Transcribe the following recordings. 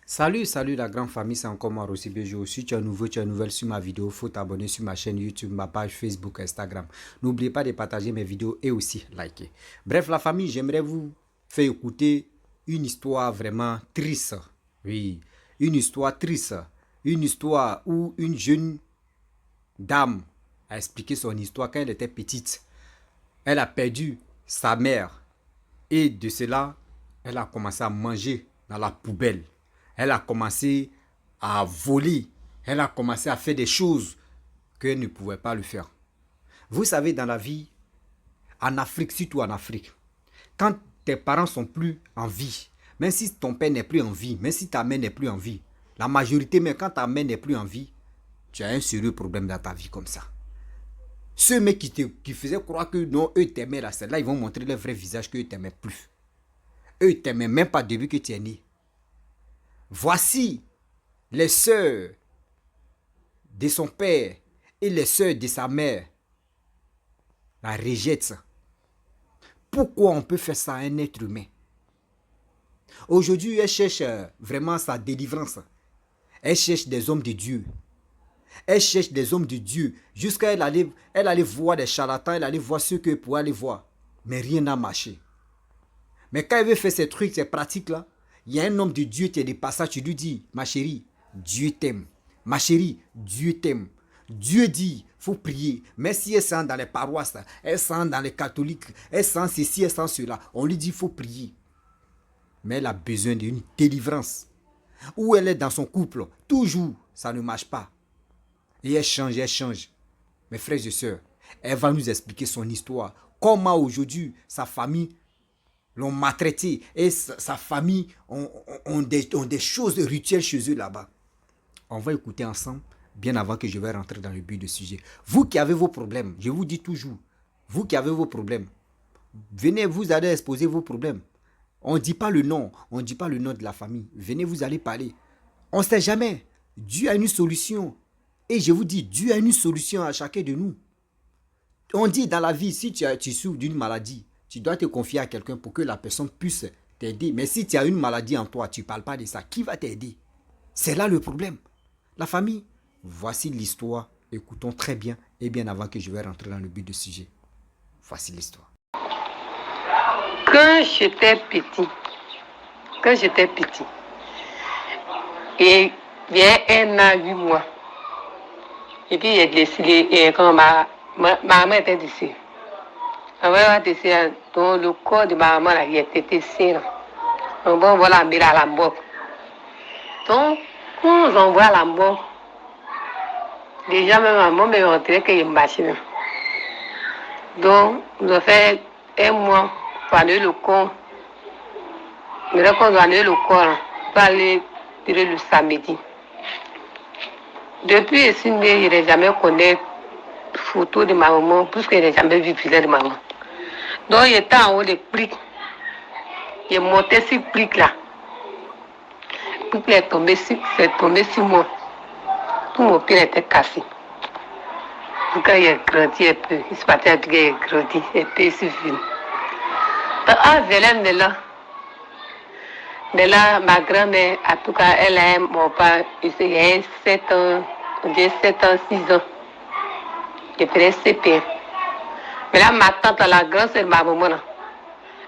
Salut la grande famille, c'est encore moi Rossi Bejo. Si tu es nouveau, tu es nouvelle sur ma vidéo, faut t'abonner sur ma chaîne YouTube, ma page Facebook, Instagram. N'oubliez pas de partager mes vidéos et aussi liker. Bref, la famille, j'aimerais vous faire écouter une histoire vraiment triste. Oui, une histoire triste. Une histoire où une jeune dame a expliqué son histoire quand elle était petite. Elle a perdu sa mère et de cela, elle a commencé à manger dans la poubelle. Elle a commencé à voler. Elle a commencé à faire des choses qu'elle ne pouvait pas le faire. Vous savez, dans la vie, en Afrique, surtout en Afrique, quand tes parents sont plus en vie, même si ton père n'est plus en vie, même si ta mère n'est plus en vie, la majorité, même quand ta mère n'est plus en vie, tu as un sérieux problème dans ta vie comme ça. Ceux mecs qui faisaient croire que non, eux t'aimaient là, c'est là ils vont montrer leur vrai visage qu'eux t'aimaient plus. Eux ils t'aimaient même pas depuis que tu es né. Voici les sœurs de son père et les sœurs de sa mère la rejettent. Pourquoi on peut faire ça à un être humain? Aujourd'hui, elle cherche vraiment sa délivrance. Elle cherche des hommes de Dieu. Elle cherche des hommes de Dieu. Jusqu'à elle allait voir des charlatans, elle allait voir ceux qu'elle pouvait aller voir. Mais rien n'a marché. Mais quand elle veut faire ces trucs, ces pratiques-là, il y a un homme de Dieu qui est de passage, tu lui dis, ma chérie, Dieu t'aime. Ma chérie, Dieu t'aime. Dieu dit, il faut prier. Mais si elle sent dans les paroisses, elle sent dans les catholiques, elle sent ceci, elle sent cela, on lui dit, il faut prier. Mais elle a besoin d'une délivrance. Ou elle est dans son couple, toujours, ça ne marche pas. Et elle change, elle change. Mes frères et sœurs, elle va nous expliquer son histoire. Comment aujourd'hui, sa famille l'ont maltraité et sa famille ont des choses rituelles chez eux là-bas. On va écouter ensemble, bien avant que je vais rentrer dans le but du sujet. Vous qui avez vos problèmes, je vous dis toujours, vous qui avez vos problèmes, venez, vous allez exposer vos problèmes. On ne dit pas le nom, on ne dit pas le nom de la famille. Venez, vous allez parler. On ne sait jamais. Dieu a une solution. Et je vous dis, Dieu a une solution à chacun de nous. On dit dans la vie, si tu souffres d'une maladie, tu dois te confier à quelqu'un pour que la personne puisse t'aider. Mais si tu as une maladie en toi, tu ne parles pas de ça, qui va t'aider? C'est là le problème. La famille, voici l'histoire. Écoutons très bien et bien avant que je vais rentrer dans le but du sujet. Voici l'histoire. Quand j'étais petit, et il y a 1 an, 8 mois, et puis j'ai décidé, et quand ma maman était décédée, ma maman était décédée, donc le corps de ma maman là, il était décédé. Donc bon, voilà, on à la mort. Donc, quand on voit la mort, déjà même maman me montrait qu'il y a une machine. Donc, nous avons fait 1 mois pour aller le corps. Mais là, quand on doit aller le corps, on peut aller tirer le samedi. Depuis ici, je n'ai jamais connu photo de ma maman, puisque je n'ai jamais vu visage de maman. Donc, il était en haut des briques. Il est monté sur briques là. Puis il est tombé sur moi. Tout mon pied était cassé. Quand il a grandi un peu, il se battait avec il a grandi un peu, il s'est fini. Ah, Zélène est là. Mais là, ma grand-mère, en tout cas, elle a mon père, il y a 7 ans, 6 ans. Depuis les CP. Mais là, ma tante, la grande sœur de ma maman, là,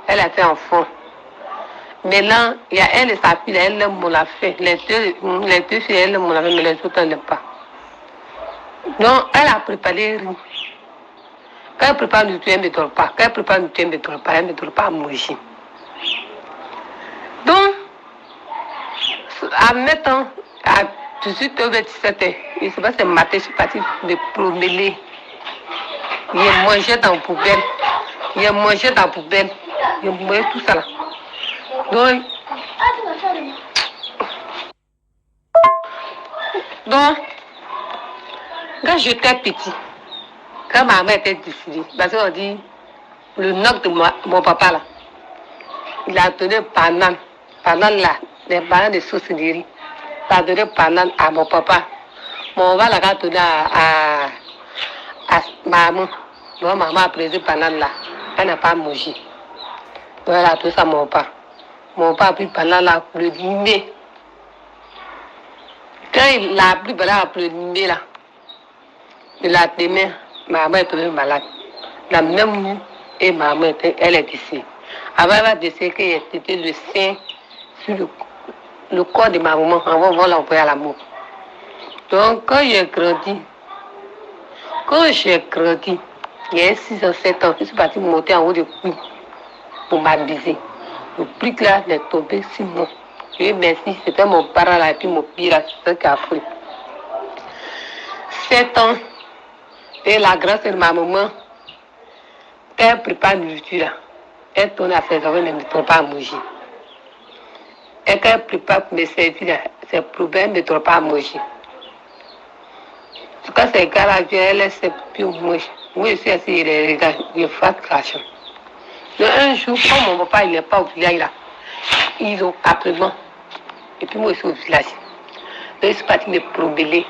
elle a fait enfant. Maintenant, il y a elle et sa fille, elle me l'a fait. Les deux filles, elles me l'a fait, mais les autres, elles ne pas. Donc, elle a préparé. Quand elle prépare le tout, elle ne me donne pas. Quand elle prépare le tout, elle ne me donne pas. Elle ne me donne pas à manger. Donc, à maintenant, à 18 h, 17 h, je ne sais pas si c'est le matin, je suis partie me promener. Il a mangé dans la poubelle. Il a mangé dans la poubelle. Il a mangé tout ça là. Donc, quand j'étais petit, quand ma mère était décédée, parce qu'on dit, le nom de mon papa là, il a donné banane. Banane là, les bananes de saucisserie. Il a donné banane à mon papa. Mon papa l'a donné à maman. Donc maman a pris banane là. Elle n'a pas mangé. Donc, elle a tout ça à mon papa. Mon papa a pris banane là pour le dîner. Quand il a pris voilà après-midi là, de la demain, ma mère est tombée malade. La même nuit, et ma mère, elle est ici. Avant, elle va décider qu'elle était le sein sur le corps de ma maman. Avant, on va l'envoyer à la mort. Donc, quand j'ai grandi, il y a 6 ans, 7 ans, je suis partie monter en haut de puits pour m'abuser. Le puits là, il est tombé sur moi. Et merci, c'était mon parent là, et puis mon pire là, c'est ça qui a pris. 7 ans, et la grâce de ma maman, elle prépare la nourriture là. Elle tourne à ses oreilles, elle ne me trompe pas à manger. Et quand elle prépare pour me servir là, ses problèmes ne me trompe pas à manger. En tout cas, ces gars-là, elle laisse plus manger. Moi, je suis assis, il regarde, je fais crachant. Un jour, quand mon papa n'est pas au village là, ils ont appelé. Et puis moi, je suis au village. Donc, je suis partie me promener.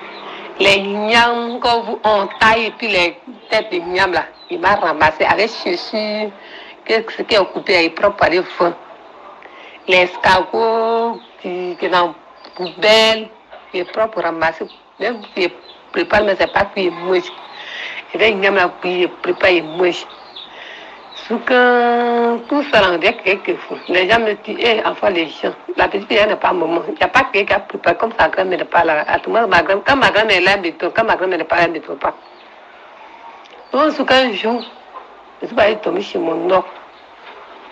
Les niams, quand on taille, et puis les têtes de niams là, il m'a ramassé avec chaussures, ce qui est occupé, il prend par les fonds. Les escargots qui sont dans la poubelle, il prend pour ramasser. Même si il prépare, mais ce n'est pas qu'il mange. Et les niams là, il prépare, il mange. Tout ça, on dirait quelque chose. Les gens me disent, enfin, les gens, la petite fille n'est pas maman. Il n'y a pas quelqu'un qui a préparé comme sa grand-mère n'est pas là. À tout le monde, quand ma grand-mère est là, quand ma grand-mère n'est pas là, elle ne trouve pas. Donc, un jour, je suis allée tomber chez mon oncle.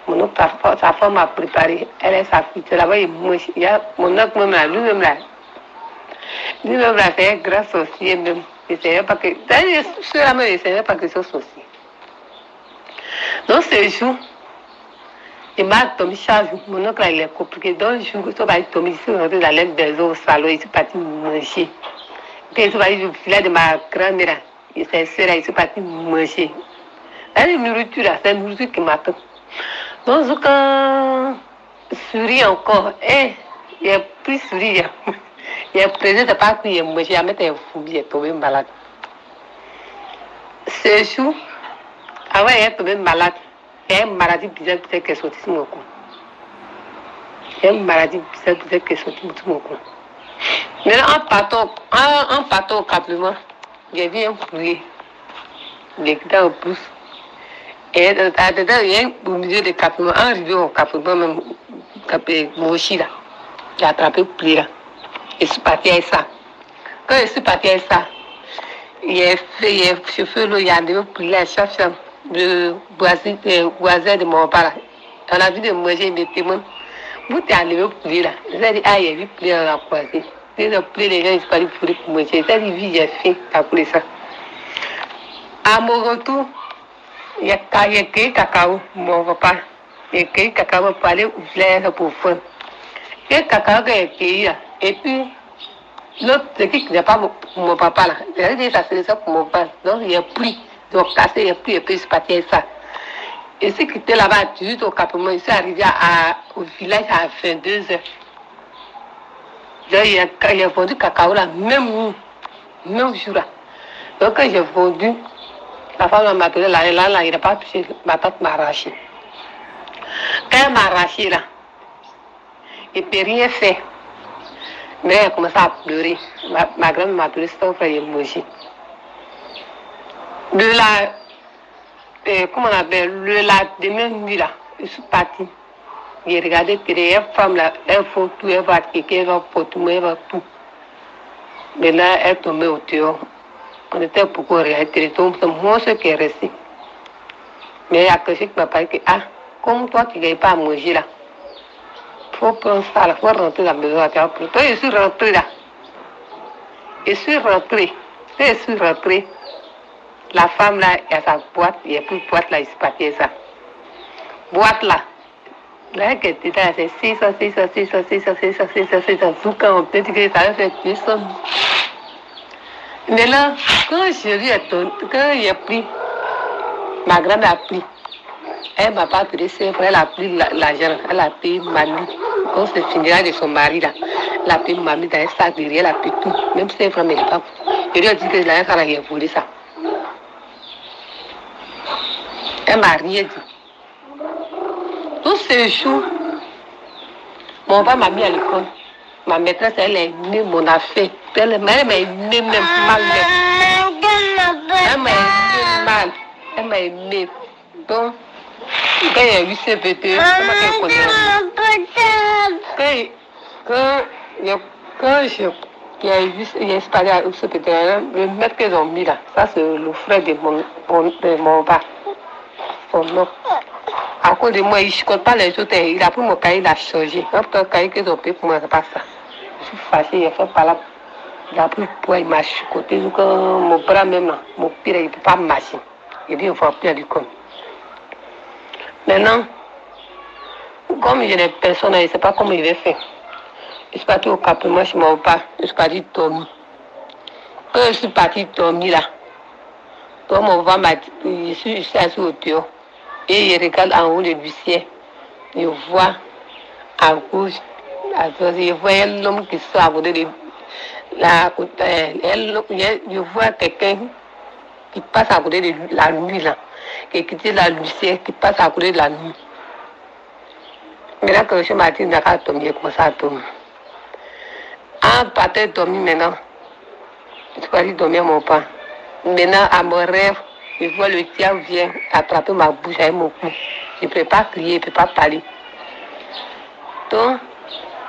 Mon oncle, sa femme m'a préparé. Elle est sa fille. C'est là-bas, il y a mon oncle même là, lui-même là. Lui-même là, c'est un grand sorcier même. Il ne savait pas que. Ceux-là, il ne savait pas que c'est sorcier. Donc, ce jour, il m'a tombé chaque jour. Mon oncle, il est compliqué. Donc, je suis tombé ici, on est allé des eaux au salon, il est parti manger. Puis, il est allé au village de ma grand-mère, il s'est serré, il est parti manger. La nourriture, c'est la nourriture qui m'attend. Donc, quand je souris encore, il a pris sourire. Il a pris, c'est pas qu'il a mangé, il a mis un fou, il est tombé malade. Ce jour, avant, il est tombé malade. Il y a une maladie bizarre qui est sortie sur mon cou. Il y a une maladie bizarre qui est sortie sur mon cou. Maintenant, en partant au Cap-Lement, j'ai vu un poulet. Il est dans le pouce. Et dedans, il y a au milieu du Cap-Lement, en arrivé au Cap-Lement, même, Mochi là. J'ai attrapé le poulet là. Et je suis parti avec ça. Quand je suis parti avec ça, il y a chauffeur, il y a un poulet à chaque chambre. Le voisin de mon père, on a vu de manger mes témoins. Vous êtes allé au poulet là. J'ai dit, il y a eu poulet dans la croisée. Le poulet, les gens, ils sont allés pour manger. J'ai dit, oui, j'ai faim, t'as poulet ça. À mon retour, il y a cueilli cacao, mon papa. Il y a cueilli cacao pour aller au village pour faire. Et le cacao qu'il a cueilli là. Et puis, l'autre, c'est qui n'est pas mon papa là. J'ai dit, ça c'est ça pour mon papa. Donc, il a pris. Donc, cassé, il a pris, et puis, c'est parti avec ça. Et ce qui était là-bas, juste au Cap-Lement, il s'est arrivé au village à 22 heures. Il a vendu cacao là, même jour là. Donc, quand j'ai vendu, la femme m'a appelé là, il n'a pas touché, ma tante m'a arraché. Quand elle m'a arraché là, il ne peut rien faire. Mais elle a commencé à pleurer. Ma grand-mère m'a appelé, son frère, il est mangé. De la, comment on appelle, la deuxième nuit là, je suis partie. J'ai regardé que les femmes là, elles font tout, elles vont quelqu'un, elles vont porter, elles vont tout. Mais là, elles tombaient au dehors. On était beaucoup regarder, c'est moi ce qui est resté. Mais il y a quelque chose qui m'a parlé que, comme toi qui ne gagnes pas à manger là, il faut prendre ça là, il faut rentrer dans la maison. Donc je suis rentrée là. Je suis rentrée. La femme là, il y a sa boîte, il n'y a plus de boîte là, il se partait ça. Boîte là. Là, qu'elle était là, c'est 600. Tout quand on peut dire que ça va faire 200. Mais là, quand il a pris, ma grand-mère a pris. Elle ne m'a pas pris, elle a pris l'argent, elle a pris mamie. Quand c'est fini de son mari là, elle a pris mamie dans un sac derrière, elle a pris tout. Même si c'est vraiment elle n'est pas. Je lui ai dit que l'argent, elle a volé ça. Elle m'a rien dit. Tout ce jour, mon père m'a mis à l'école. Ma maîtresse, elle est venue mon affaire. Elle m'a aimé même mal. Elle m'a aimé mal. Elle m'a aimé. Donc, quand il y a eu ce PT, elle m'a connu. Quand il y a eu ce PT, le maître qu'ils ont mis là, ça c'est le frère de mon père. Son nom. À cause de moi, il ne chicote pas les autres. Il a pris mon cahier, il a changé. Un peu de cahier qu'ils ont pris pour moi, c'est pas ça. Je suis fâchée, il a fait par là. Il a pris le poids, il m'a chicoté. Donc, mon bras même, là, mon pied, il ne peut pas marcher. Il dit, il faut plus à l'école. Maintenant, comme je n'ai personne, je ne sais pas comment il va faire. Je suis partie au campement chez mon père. Je suis partie dormir. Quand je suis partie dormir là, donc mon père m'a dit, je suis assise au dehors. Et je regarde en haut du ciel. Je vois à gauche, à droite, je vois l'homme qui sort à côté de je vois quelqu'un qui passe à côté de la nuit là, qui quitte la lumière, qui passe à côté de la nuit. Maintenant que je m'a dit, d'accord, tomber, comme ça tombe. En partant dormir maintenant, je suis partie dormir mon père. Maintenant, à mon rêve, je vois le diable vient attraper ma bouche avec mon cou. Je ne peux pas crier, je ne peux pas parler. Donc,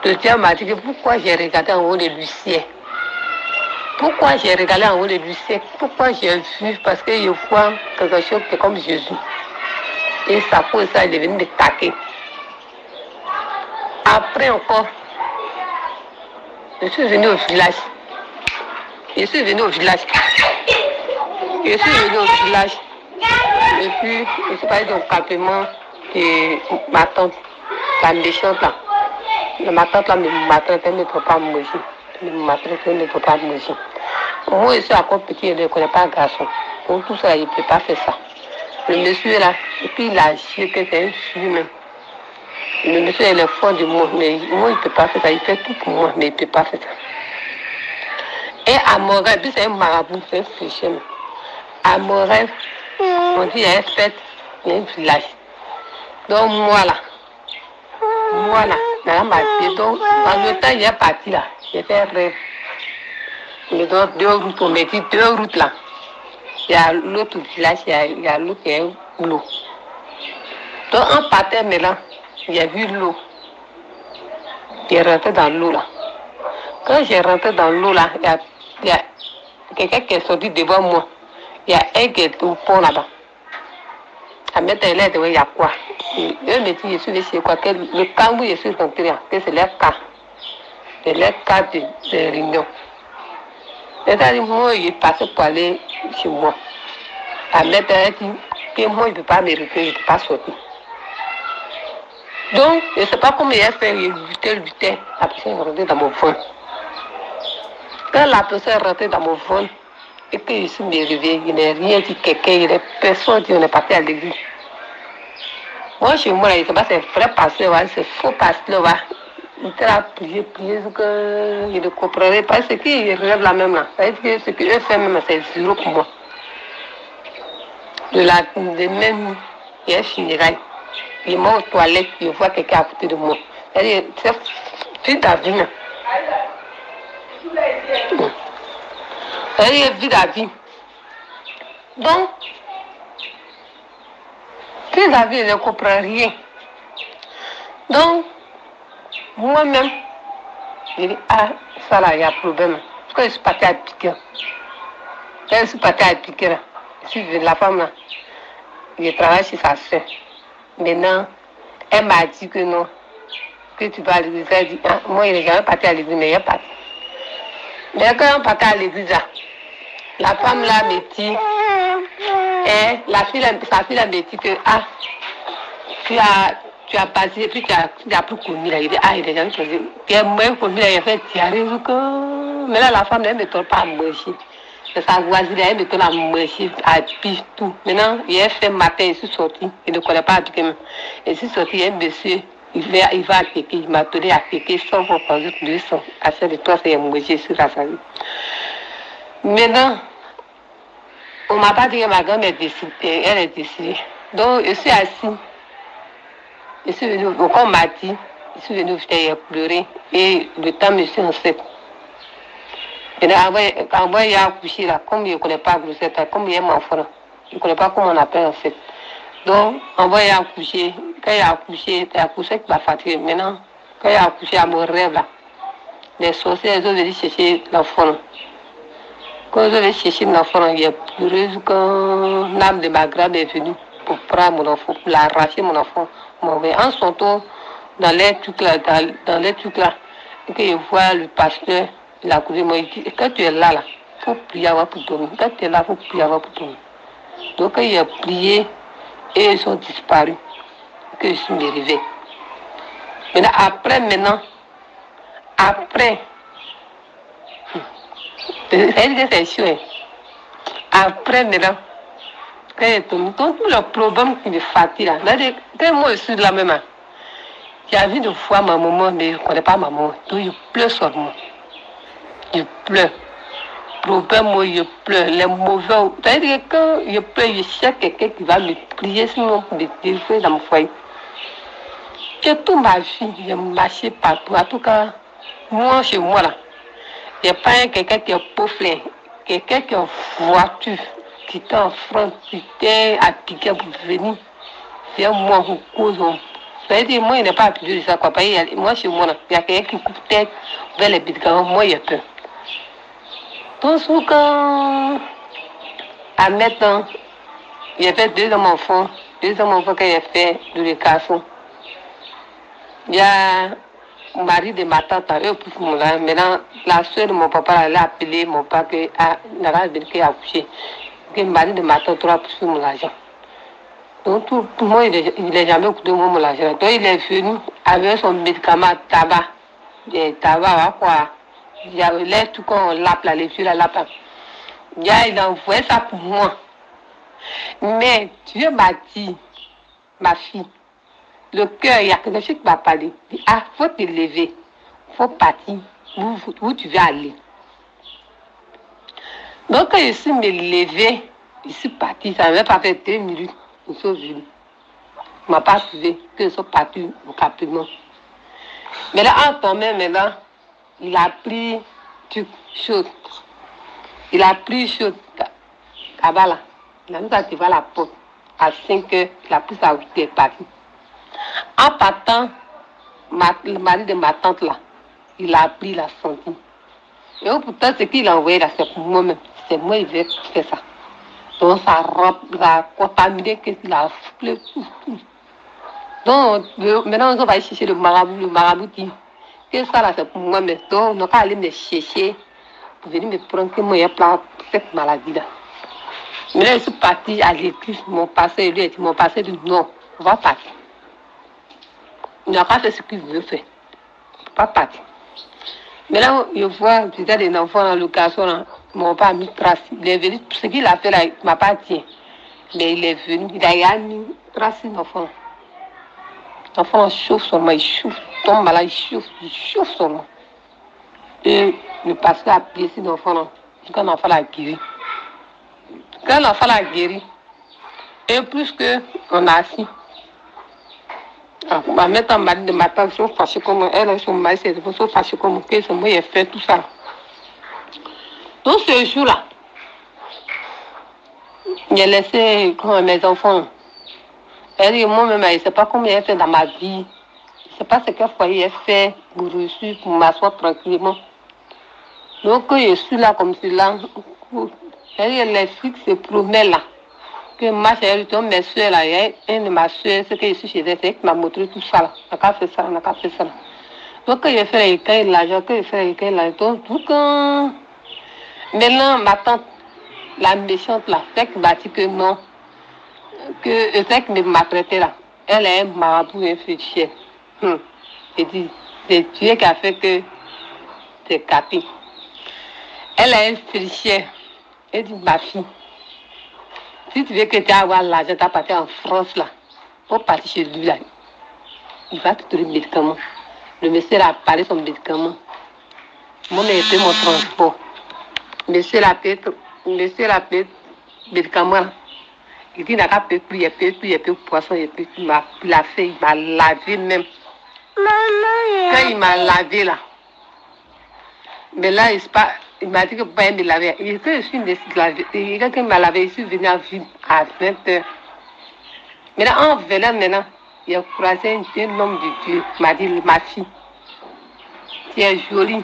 le diable m'a dit que pourquoi j'ai regardé en haut de l'huissier. Pourquoi j'ai regardé en haut de l'huissier. Pourquoi j'ai vu, parce que je vois quelque chose qui est comme Jésus. Et ça cause ça, il est venu me taquer. Après encore, je suis venu au village. Je suis venu au village. Et puis, je suis partie au campement de ma tante, la méchante là. Ma tante là, ma tante, elle ne peut pas manger. Ma tante, elle ne peut pas manger. Moi, je suis encore petit, je ne connais pas un garçon. Donc, tout ça, il ne peut pas faire ça. Le monsieur là, et puis il a jeté, c'est un fille même. Le monsieur, il est fort de moi, mais moi, il ne peut pas faire ça. Il fait tout pour moi, mais il ne peut pas faire ça. Et à mon rêve, puis c'est un marabout, c'est un fichier. À mon rêve, on dit, il y a une fête, il y a un village. Donc, moi là, dans ma vie, donc, dans le temps, il est parti là, j'ai fait un rêve. Mais donc, deux routes, on me dit deux routes là. Il y a l'autre village, il y a l'autre qui est l'eau. Donc, en partant maintenant, j'ai vu l'eau. J'ai rentré dans l'eau là. Quand j'ai rentré dans l'eau là, il y a quelqu'un qui est sorti devant moi. Il y a un qui est au pont là-bas. À mettre l'aide, il y a quoi? Eux me disent, je suis laissé quoi? Que le camp où je suis rentré, que c'est leur cas. C'est leur cas de réunion. C'est-à-dire, moi, il est passé pour aller chez moi. À mettre, elle dit que moi, je ne peux pas me recueillir, je ne peux pas sortir. Donc, je ne sais pas comment il a fait, il luttait. La personne est rentrée dans mon ventre. Quand la personne est rentrée dans mon ventre, et que je suis me réveillée, il n'a rien dit quelqu'un, il n'est personne dit on est parti à l'église. Moi, chez moi, je ne sais pas si c'est vrai pasteur, c'est faux pasteur. Il a prié, que je ne comprenais pas ce qu'il rêve là même là. Ça veut dire que ce qu'il fait même, c'est zéro pour moi. De même, il est funérailles. Il est aux toilettes, il voit quelqu'un à côté de moi. C'est-à-dire, c'est vie à vie. C'est-à-dire, vie à vie. Donc, vie à vie, je ne comprends rien. Donc, moi-même, je dis, ah, ça là, il y a un problème. Parce que je suis partie à piquer. Quand je suis partie à piquer, là, je suis la femme là, je travaille chez sa soeur. Maintenant, elle m'a dit que non, que tu vas à l'église. Elle dit, ah, moi, je n'ai jamais parti à l'église, mais il est parti. Mais quand on partait à l'église, là, la femme là me dit, sa fille là me dit que, ah, tu as passé, et puis tu as plus connu là. Il dit, ah, il est jamais choisi. Puis moi, connu là, il a fait diarrhée. Mais là, la femme, elle ne me donne pas à manger. C'est sa voisine, elle me donne à manger, à pire, tout. Maintenant, il a fait matin, je suis sortie. Il ne connaît pas à piquer. Je suis sortie, il y a un monsieur, il va à piquer. Il m'a donné à piquer 100 pour prendre 200. À ce de toi, c'est manger sur la salle. Maintenant, on ne m'a pas dit que ma grand-mère est décédée. Elle est décédée. Donc, je suis assise. Je suis venue, on m'a dit, Je suis venue il a pleuré. Et le temps me suis enceinte. Et quand il a accouché là, comme il ne connaît pas grossesse, comme il est enfant, il ne connaît pas comment on appelle enceinte. Donc, on va y accoucher. Quand il a accouché, il a accouché qui va fatiguer. Maintenant, quand il a accouché à mon rêve là, les sorciers, ils ont venu chercher l'enfant. Quand ils ont venu chercher l'enfant, il a pleuré quand l'âme de ma grande est venue pour prendre mon enfant, pour l'arracher mon enfant. En son tour, dans les trucs là, dans les trucs là, et je vois le pasteur, il a couru, moi, il dit, quand tu es là, il faut prier avant pour dormir. Quand tu es là, il faut prier avant pour dormir. Donc, quand il a prié, et ils sont disparus, que je suis me réveillée. Maintenant, après, c'est sûr. Après, maintenant, quand il tombe, tout le problème qui me fatigue, là, quand moi je suis là même, j'ai envie de voir ma maman, mais je ne connais pas ma maman. Donc, je pleure sur moi. Je pleure. Problème, moi, je pleure. Les mauvais. C'est-à-dire que quand je pleure, je cherche quelqu'un qui va me prier, sinon me délivrer dans mon foyer. Et toute ma vie, j'ai marché partout. En tout cas, moi, chez moi, là, il n'y a pas quelqu'un qui est pauvre, quelqu'un qui est en voiture, qui est en France, qui est appliqué pour venir. C'est moi qui cause. C'est-à-dire, moi, il n'est pas appliqué de ça. Quoi. Moi, chez moi, il y a quelqu'un qui coupe tête vers les médicaments. Moi, il y a peur. Donc, quand, à maintenant, il y a fait 2 enfants quand il a fait de l'éducation. Il y a le mari de ma tante, eux, pour moi, maintenant, la soeur de mon papa, elle a appelé mon papa qui a accouché. Le mari de ma tante a poussé mon argent. Donc, tout le monde, il n'a jamais coûté mon argent. Donc, il est venu avec son médicament tabac. Et tabac, quoi. Il y a l'air tout qu'on lappe, les yeux, la lappe. Il a envoyé ça pour moi. Mais Dieu m'a dit, ma fille, le cœur, il y a quelque chose qui m'a parlé. Il dit, faut te lever, faut partir où tu veux aller. Donc, quand je suis me levé, je suis parti, ça n'avait pas fait 2 minutes, je suis venue. Il ne m'a pas trouvé, que je suis parti rapidement. Mais là, en tombant, maintenant, il a pris chose. Il a pris chose, là-bas. Il a mis à devant la porte. À 5 heures, il a pris sa route et est parti. En partant, le mari de ma tante là, il a pris la santé. Et pourtant, ce qu'il a envoyé là, c'est pour moi-même. C'est moi qui vais faire ça. Donc, ça a contaminé, qu'est-ce qu'il a fait. Donc, maintenant, on va aller chercher le marabout. Le marabout dit que ça là, c'est pour moi-même. Donc, on n'a qu'à aller me chercher pour venir me prendre que moi, il y a plein cette maladie là. Mais là, je suis partie à l'église, mon pasteur, lui a dit, mon pasteur dit non, on va partir. Il n'a pas fait ce qu'il veut faire. On ne va pas partir. Mais là, je vois, peut-être des enfants dans le garçon, là, mon père a mis trace. Il est venu, ce qu'il a fait là, il ne m'a pas dit. Mais il est venu, il a mis trace d'enfant. L'enfant chauffe seulement, il chauffe, tombe malade, il chauffe seulement. Et le pasteur a prié cet enfant là, quand l'enfant l'a guéri. Quand l'enfant l'a guéri, et plus qu'on a assis, maintenant, ma de ma tante, sont fâchés comme elle, son mari, sont fâchés comme que c'est moi qui ai fait tout ça. Donc ce jour-là, j'ai laissé mes enfants. Elle dit, moi-même, je ne sais pas comment j'ai fait dans ma vie. Je ne sais pas ce que foyer j'ai fait pour réussir, pour m'asseoir tranquillement. Donc, je suis là comme cela. Elle dit, les filles se promenaient là. Que ma chérie, mes soeurs là, il y a une de ma soeur, ce que je suis chez elle, c'est elle qui m'a montré tout ça là. On n'a qu'à faire ça, on n'a qu'à faire ça là. Donc, quand je fais les écailles, l'argent, quand je fais les écailles, l'argent, tout quand... Maintenant, ma tante, la méchante là, celle qui m'a dit que non, que celle qui m'a traité là, elle est un marabout infidèle. J'ai dit, c'est Dieu qui a fait que c'est capé. Elle est infidèle. Elle dit, ma fille, si tu veux que tu aies avoir l'argent, tu as parti en France là, pour partir chez lui là, il va te donner le médicament. Le monsieur a parlé son médicament. Moi, j'ai fait mon transport. Monsieur l'a payé médicament là. Il dit, il n'a pas payé plus, il a payé poisson, il a fait, il m'a lavé même. Quand il m'a lavé là, mais là, il m'a dit que pas me laver. Il était je suis lavé. Et quand il m'a lavé, je suis venu à 20h. Maintenant, en venant maintenant, il a croisé un homme de Dieu. Il m'a dit, ma fille, tu es jolie,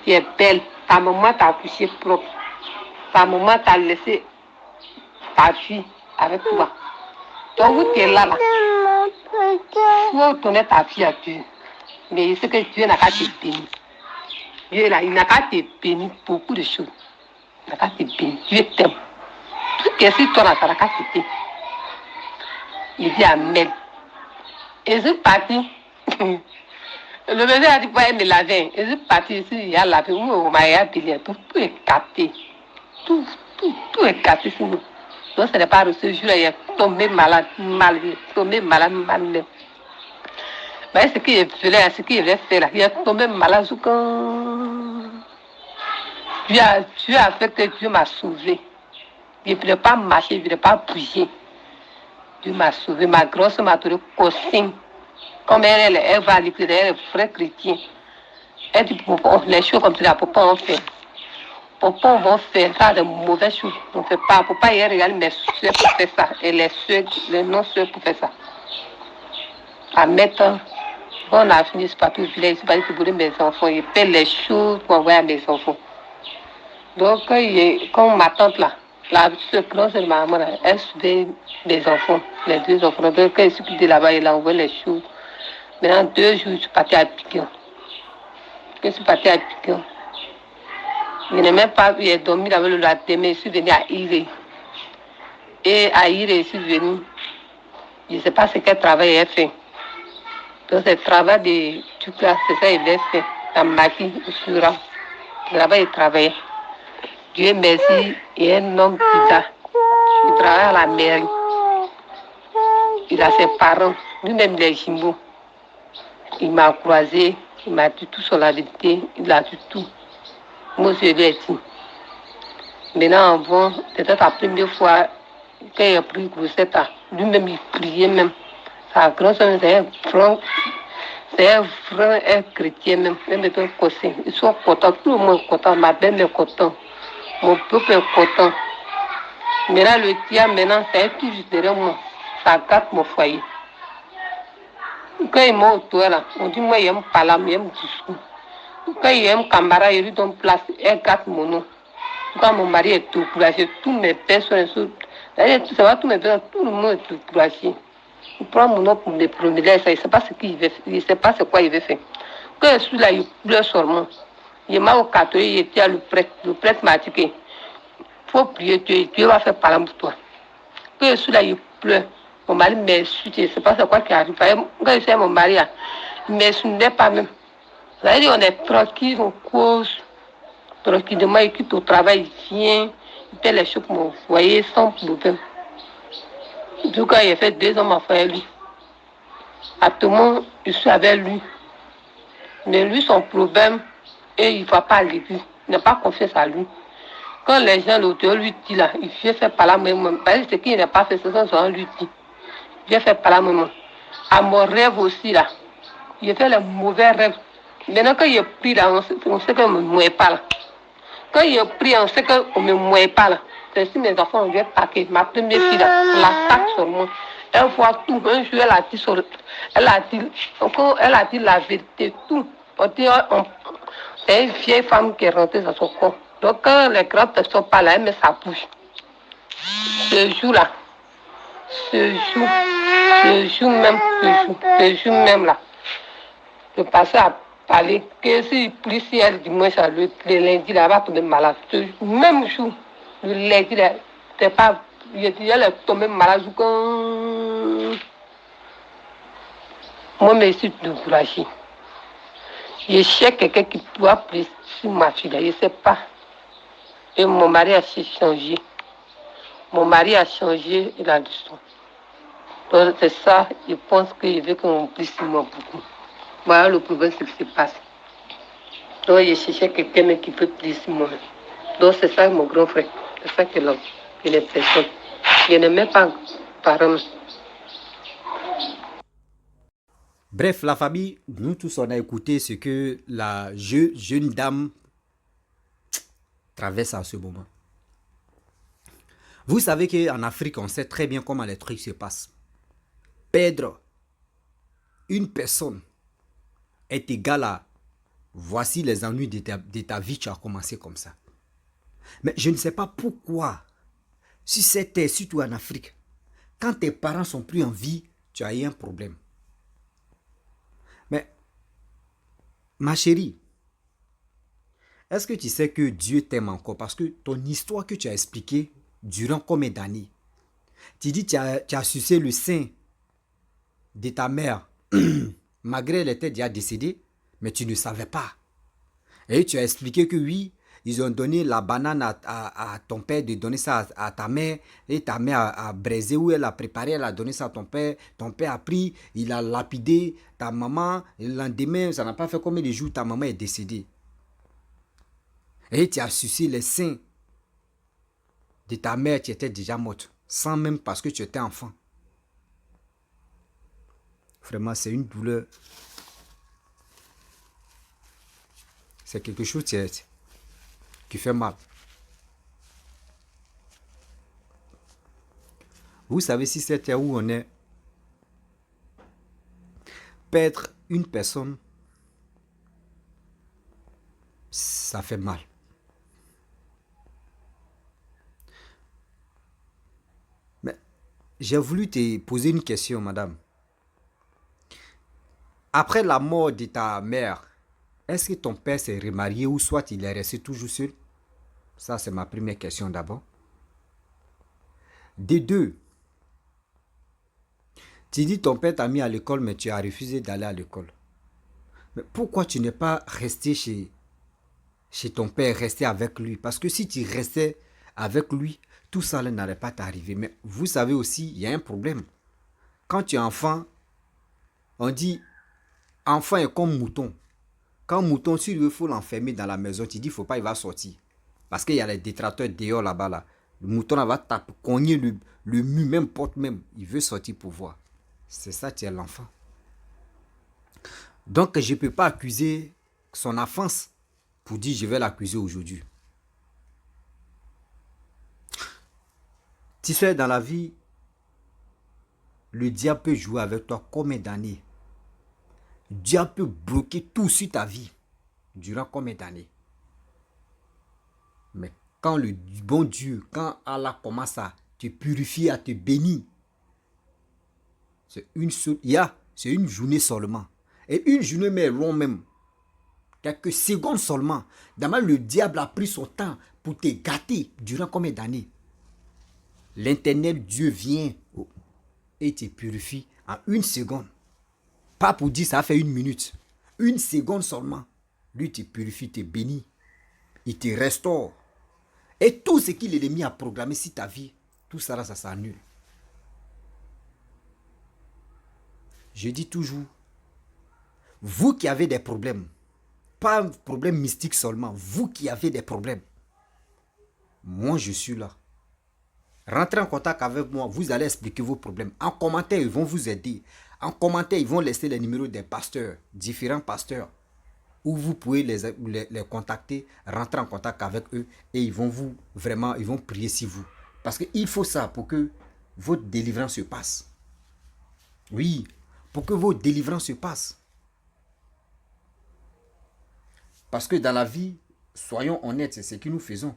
tu es belle. Ta maman t'a accouché propre. Ta maman t'a laissé ta fille avec toi. Donc, où tu es là, tu vas donner ta fille à Dieu. Mais ce que Dieu n'a qu'à te bénir. Dieu là, il n'a qu'à te bénir beaucoup de choses. Il n'a qu'à te bénir. Dieu t'aime. Tout ce que toi, ça n'a qu'à te bénir. Il dit Amen. Et je suis parti. Le bébé a dit, ouais, me laver. Et je suis parti ici, il y a lavé. On m'a appelé. Tout est capté. Tout est capté sur nous. Donc, ce n'est pas ce jour-là, il est tombé malade, mal. Tombé malade, mal. Mais ce qu'il voulait, ce qu'il voulait faire là, il est tombé malade. Dieu a fait que Dieu m'a sauvé. Il ne voulait pas marcher, il ne voulait pas bouger. Dieu m'a sauvé. Ma grosse m'a donné costume. Comme elle va à l'église, elle est vraie chrétienne. Elle dit, les choses comme ça, pourquoi on fait? Pourquoi on va faire ça de mauvaises choses? On ne fait pas. Pourquoi hier, regarde mes soeurs pour faire ça? Et les soeurs, les non-soeurs pour faire ça. À mettre, on a fini ce papier, je suis parti pour mes enfants. Il fait les choses pour envoyer à mes enfants. Donc, comme ma tante là, la grosse de ma maman, elle suivait mes enfants, les deux enfants. Donc, quand elle s'occupait là-bas, elle a envoyé les choses. Maintenant, 2 jours, je suis parti à Piquet. Je suis parti à Piquet. Je n'ai même pas pu dormir avec le lendemain. Je suis venu à Iré. Et à Iré, je suis venu. Je ne sais pas ce quel travail elle fait. Donc, c'est le travail de truc là, c'est ça qu'il a fait. La maquille, sur le travail, il travaillait. Dieu merci, il y a un homme qui travaille à la mairie. Il a ses parents, lui-même les jumeaux. Il m'a croisé, il m'a dit tout sur la vérité, il a dit tout. Moi, je lui ai dit. Maintenant, avant, c'était la première fois qu'il a pris grossesse. Lui-même, il priait même. Sa grand-sœur, c'est un vrai chrétien même. Même un conseil. Ils sont contents, tout le monde est content. Ma belle est contente. Mon peuple est content. Maintenant, le tien, maintenant, c'est toujours derrière moi. Ça gâte mon foyer. Quand il m'a autour là, on dit moi, il aime parler, il aime discours. Quand il aime camarade, il lui donne place, elle gâte mon nom. Quand mon mari est tout courageux, tous mes personnes, ça va, tous mes personnes, tout le monde est tout courageux. Il prend mon nom pour me promener, il ne sait pas ce qu'il veut faire, il ne sait pas ce quoi il veut faire. Quand je suis là, il pleure sur moi. Il m'a au catholique, il était à le prêtre m'a dit qu'il faut prier Dieu, Dieu va faire parler pour toi. Quand je suis là, il pleure. Mon mari m'insulte, je ne sais pas ce quoi qui arrive. Quand je suis à mon mari, il ne m'insulte pas même. Ça veut dire qu'on est tranquille, on cause. Tranquillement, il quitte au travail, il vient, il fait les choses pour mon foyer sans problème. Du coup, il a fait 2 ans, ma frère, lui. Actuellement, je suis avec lui. Mais lui, son problème, il ne va pas à l'église. Il n'a pas confiance à lui. Quand les gens l'auteur lui disent là, il vient faire par là même. Parce que ce qu'il n'a pas fait, c'est ça qu'on lui dit. Il vient faire par là même. À mon rêve aussi là, il fait les mauvais rêves. Maintenant, quand il a pris là, on sait qu'on ne me mouille pas là. Quand il a pris, on sait qu'on ne me mouille pas là. C'est si mes enfants ont paquet. Ma première fille là, la taxe sur moi. Elle voit tout. Un jour, elle a dit la vérité, tout. C'est une vieille femme qui est rentrée dans son corps. Donc, quand les grandes personnes parlent, elle met sa bouche. Ce jour-là, ce jour même là, je passais à parler que si plus si elle dimanche, le lundi, là, elle va tomber malade. Ce même jour, le lundi, là, c'est pas, elle est tombée malade. Moi, je suis découragée. Je cherche quelqu'un qui doit plus sur ma fille, je ne sais pas. Et mon mari a changé. Mon mari a changé, il a dit ça. Donc, c'est ça, je pense qu'il veut qu'on puisse sur moi beaucoup. Voilà le problème, c'est ce qui se passe. Donc, je cherchais quelqu'un qui peut plus sur moi. Donc, c'est ça mon grand frère. C'est ça que l'homme, que les personnes. Je n'aime même pas parents. Bref, la famille, nous tous, on a écouté ce que la jeune dame traverse à ce moment. Vous savez qu'en Afrique, on sait très bien comment les trucs se passent. Perdre une personne est égal à voici les ennuis de ta vie, tu as commencé comme ça. Mais je ne sais pas pourquoi, si c'était surtout en Afrique, quand tes parents sont plus en vie, tu as eu un problème. Mais, ma chérie, est-ce que tu sais que Dieu t'aime encore? Parce que ton histoire que tu as expliquée durant combien d'années? Tu dis que tu as sucé le sein de ta mère, malgré elle était déjà décédée, mais tu ne savais pas. Et tu as expliqué que oui, ils ont donné la banane à ton père, de donner ça à ta mère, et ta mère a braisé ou elle a préparé, elle a donné ça à ton père a pris, il a lapidé ta maman, et le lendemain, ça n'a pas fait combien de jours, ta maman est décédée. Et tu as sucé les seins de ta mère qui était déjà morte, sans même parce que tu étais enfant. Vraiment, c'est une douleur. C'est quelque chose qui fait mal. Vous savez si c'était où on est, perdre une personne, ça fait mal. Mais j'ai voulu te poser une question, madame. Après la mort de ta mère, est-ce que ton père s'est remarié ou soit il est resté toujours seul? Ça, c'est ma première question d'abord. De deux, tu dis ton père t'a mis à l'école, mais tu as refusé d'aller à l'école. Mais pourquoi tu n'es pas resté chez ton père, resté avec lui? Parce que si tu restais avec lui, tout ça n'allait pas t'arriver. Mais vous savez aussi, il y a un problème. Quand tu es enfant, on dit enfant est comme mouton. Quand mouton, s'il il faut l'enfermer dans la maison, tu dis il ne faut pas, il va sortir. Parce qu'il y a les détracteurs dehors là-bas. Là. Le mouton là, va taper, cogner le mur, même porte même. Il veut sortir pour voir. C'est ça, tu es l'enfant. Donc, je ne peux pas accuser son enfance pour dire je vais l'accuser aujourd'hui. Tu sais, dans la vie, le diable peut jouer avec toi combien d'années? Le diable peut bloquer tout sur ta vie durant combien d'années? Mais quand le bon Dieu, quand Allah commence à te purifier, à te bénir, c'est une journée seulement. Et une journée mais long même. Quelques secondes seulement. D'abord, le diable a pris son temps pour te gâter durant combien d'années? L'éternel Dieu vient et te purifie en une seconde. Pas pour dire ça fait une minute. Une seconde seulement. Lui te purifie, te bénit. Il te restaure. Et tout ce qu'il est mis à programmer sur ta vie, tout ça là, ça s'annule. Je dis toujours, vous qui avez des problèmes, pas un problème mystique seulement, vous qui avez des problèmes, moi je suis là. Rentrez en contact avec moi, vous allez expliquer vos problèmes. En commentaire, ils vont vous aider. En commentaire, ils vont laisser les numéros des pasteurs, différents pasteurs, où vous pouvez les contacter, rentrer en contact avec eux et ils vont ils vont prier sur vous. Parce qu'il faut ça pour que votre délivrance se passe. Oui, pour que votre délivrance se passe. Parce que dans la vie, soyons honnêtes, c'est ce que nous faisons.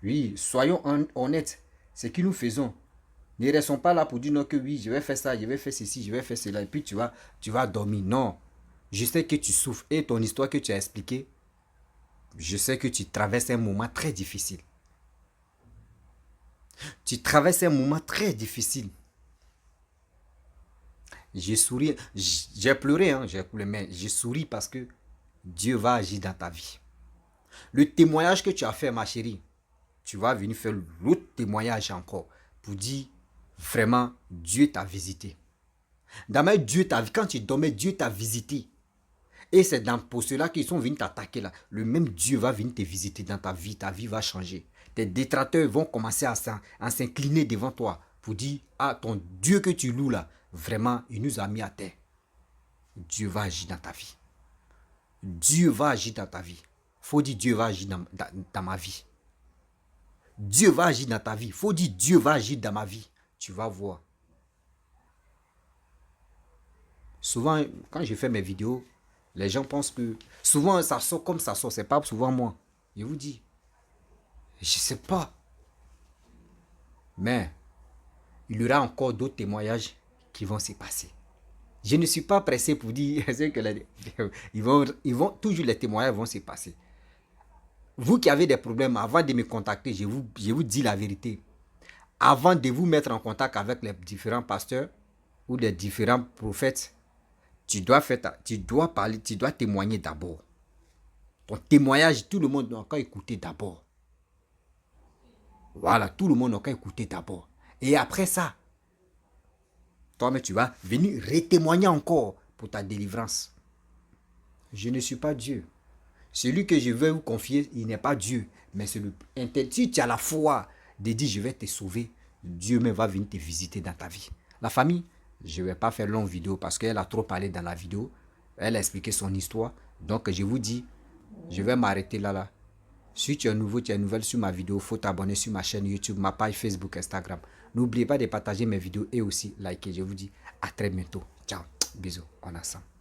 Oui, soyons honnêtes, c'est ce que nous faisons. Ne restons pas là pour dire non que oui, je vais faire ça, je vais faire ceci, je vais faire cela, et puis tu vas dormir. Non, je sais que tu souffres et ton histoire que tu as expliquée, je sais que tu traverses un moment très difficile. Tu traverses un moment très difficile. J'ai souri, j'ai pleuré, mais j'ai souri parce que Dieu va agir dans ta vie. Le témoignage que tu as fait, ma chérie, tu vas venir faire l'autre témoignage encore pour dire vraiment Dieu t'a visité. D'abord, quand tu dormais, Dieu t'a visité. Et c'est pour cela qu'ils sont venus t'attaquer là. Le même Dieu va venir te visiter dans ta vie va changer. Tes détracteurs vont commencer à s'incliner devant toi pour dire, ah, ton Dieu que tu loues là, vraiment, il nous a mis à terre. Dieu va agir dans ta vie. Dieu va agir dans ta vie. Faut dire Dieu va agir dans ma vie. Dieu va agir dans ta vie. Faut dire Dieu va agir dans ma vie. Tu vas voir. Souvent, quand je fais mes vidéos, les gens pensent que... Souvent, ça sort comme ça sort. C'est pas souvent moi. Je vous dis. Je sais pas. Mais, il y aura encore d'autres témoignages qui vont se passer. Je ne suis pas pressé pour dire que toujours les témoignages vont se passer. Vous qui avez des problèmes, avant de me contacter, je vous dis la vérité. Avant de vous mettre en contact avec les différents pasteurs ou les différents prophètes, tu dois parler, tu dois témoigner d'abord. Ton témoignage, tout le monde doit encore écouter d'abord. Voilà, tout le monde doit encore écouter d'abord. Et après ça, toi-même, tu vas venir retémoigner encore pour ta délivrance. Je ne suis pas Dieu. Celui que je veux vous confier, il n'est pas Dieu. Mais c'est le si tu as la foi de dire je vais te sauver, Dieu même va venir te visiter dans ta vie. La famille, je ne vais pas faire longue vidéo parce qu'elle a trop parlé dans la vidéo. Elle a expliqué son histoire. Donc je vous dis, je vais m'arrêter là. Si tu es nouveau, tu es nouvelle sur ma vidéo, il faut t'abonner sur ma chaîne YouTube, ma page Facebook, Instagram. N'oubliez pas de partager mes vidéos et aussi liker. Je vous dis à très bientôt. Ciao. Bisous. On est ensemble.